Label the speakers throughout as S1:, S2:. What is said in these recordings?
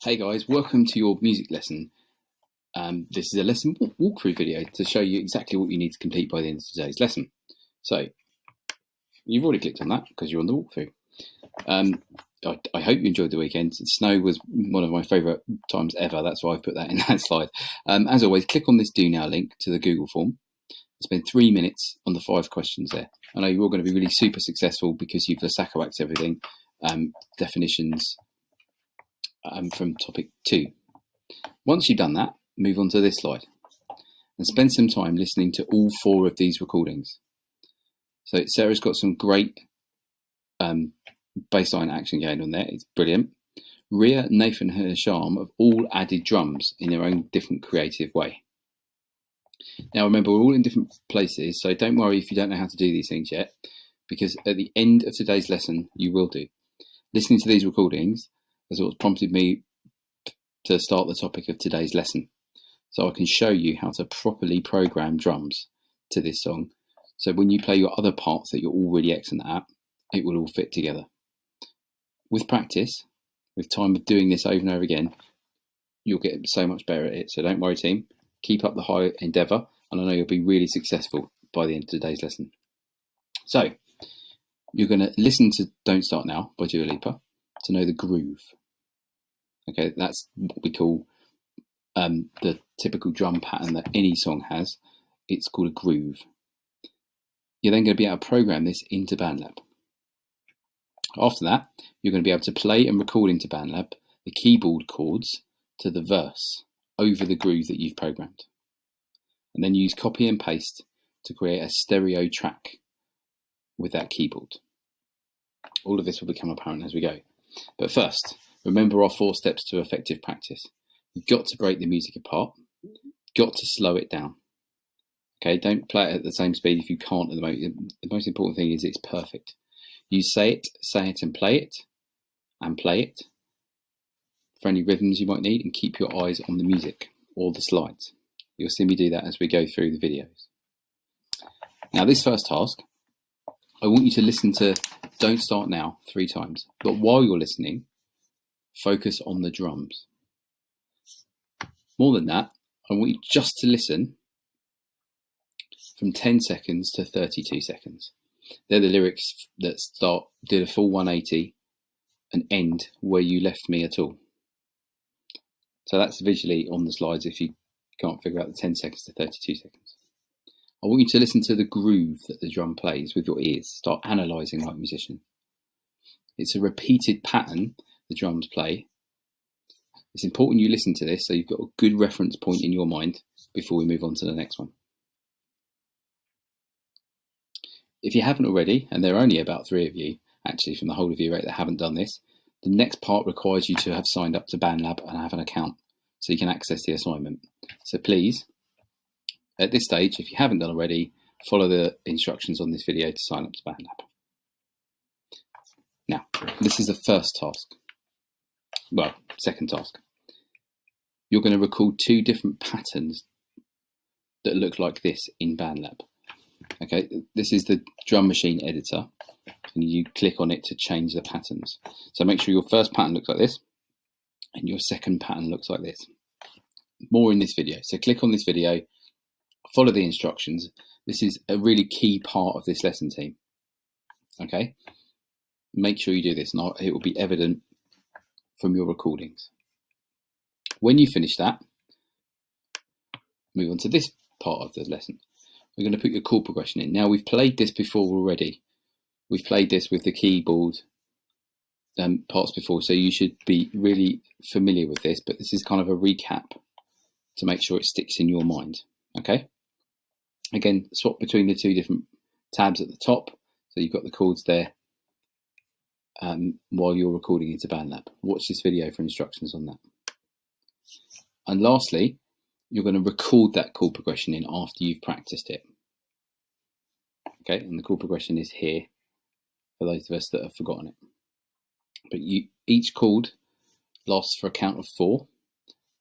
S1: Hey guys, welcome to your music lesson. This is a lesson walkthrough video to show you exactly what you need to complete by the end of today's lesson. So, you've already clicked on that because you're on the walkthrough. I hope you enjoyed the weekend. Snow was one of my favourite times ever, that's why I've put that in that slide. As always, click on this Do Now link to the Google form. Spend 3 minutes on the 5 questions there. I know you're all going to be really super successful because you've Lasakawaxed everything, definitions, from topic 2. Once you've done that, move on to this slide and spend some time listening to all 4 of these recordings. So Sarah's got some great bassline action going on there. It's brilliant. Ria, Nathan and Hisham have all added drums in their own different creative way. Now remember, we're all in different places, so don't worry if you don't know how to do these things yet, because at the end of today's lesson you will do. Listening to these recordings has what prompted me to start the topic of today's lesson, so I can show you how to properly program drums to this song, so when you play your other parts that you're already excellent at, it will all fit together. With practice, with time of doing this over and over again, you'll get so much better at it. So don't worry, team, keep up the high endeavour, and I know you'll be really successful by the end of today's lesson. So you're going to listen to Don't Start Now by Dua Lipa to know the groove. Okay, that's what we call the typical drum pattern that any song has. It's called a groove. You're then going to be able to program this into BandLab. After that, you're going to be able to play and record into BandLab the keyboard chords to the verse over the groove that you've programmed. And then use copy and paste to create a stereo track with that keyboard. All of this will become apparent as we go. But first, remember our 4 steps to effective practice. You've got to break the music apart. Got to slow it down. Okay, don't play it at the same speed if you can't at the moment. The most important thing is it's perfect. You say it and play it for any rhythms you might need, and keep your eyes on the music or the slides. You'll see me do that as we go through the videos. Now this first task, I want you to listen to Don't Start Now 3 times, but while you're listening, focus on the drums. More than that, I want you just to listen from 10 seconds to 32 seconds. They're the lyrics that did a full 180 and end where you left me at all. So that's visually on the slides if you can't figure out the 10 seconds to 32 seconds. I want you to listen to the groove that the drum plays with your ears. Start analysing like a musician. It's a repeated pattern the drums play. It's important you listen to this so you've got a good reference point in your mind before we move on to the next one. If you haven't already, and there are only about 3 of you, actually from the whole of you that haven't done this, the next part requires you to have signed up to BandLab and have an account so you can access the assignment. So please, at this stage, if you haven't done already, follow the instructions on this video to sign up to BandLab. Now, this is the first task. Well, second task. You're going to record 2 different patterns that look like this in BandLab. Okay, this is the drum machine editor, and you click on it to change the patterns. So make sure your first pattern looks like this, and your second pattern looks like this. More in this video. So click on this video, follow the instructions. This is a really key part of this lesson, team. Okay, make sure you do this, and it will be evident from your recordings. When you finish that, move on to this part of the lesson. We're going to put your chord progression in. Now, we've played this before already. We've played this with the keyboard parts before, so you should be really familiar with this, but this is kind of a recap to make sure it sticks in your mind. Okay? Again, swap between the 2 different tabs at the top, so you've got the chords there while you're recording into BandLab. Watch this video for instructions on that. And lastly, you're going to record that chord progression in after you've practiced it. Okay, and the chord progression is here for those of us that have forgotten it. But each chord lasts for a count of 4,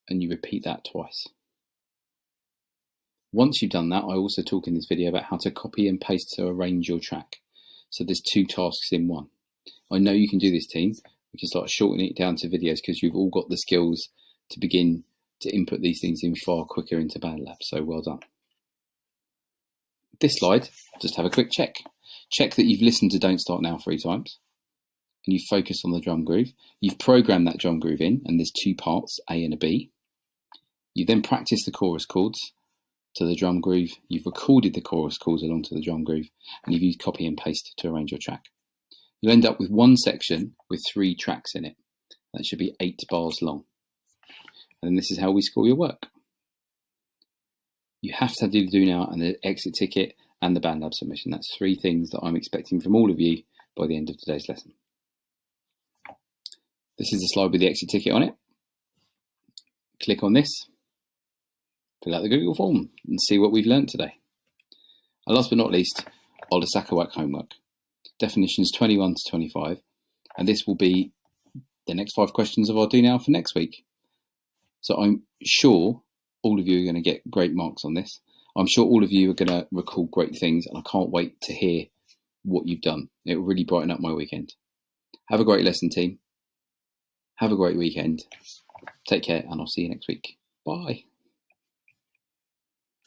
S1: and you repeat that twice. Once you've done that, I also talk in this video about how to copy and paste to arrange your track. So there's 2 tasks in one. I know you can do this, team. We can start shortening it down to videos because you've all got the skills to begin to input these things in far quicker into BandLab. So well done. This slide, just have a quick check. Check that you've listened to Don't Start Now 3 times and you've focused on the drum groove. You've programmed that drum groove in, and there's two parts, A and a B. You then practice the chorus chords to the drum groove. You've recorded the chorus chords along to the drum groove, and you've used copy and paste to arrange your track. You'll end up with one section with 3 tracks in it. That should be 8 bars long. And this is how we score your work. You have to do the do now and the exit ticket and the BandLab submission. That's 3 things that I'm expecting from all of you by the end of today's lesson. This is the slide with the exit ticket on it. Click on this, fill out the Google form and see what we've learnt today. And last but not least, our Sakawak homework. Definitions 21 to 25. And this will be the next 5 questions of our do now for next week. So I'm sure all of you are going to get great marks on this. I'm sure all of you are going to recall great things, and I can't wait to hear what you've done. It will really brighten up my weekend. Have a great lesson, team. Have a great weekend. Take care, and I'll see you next week. Bye.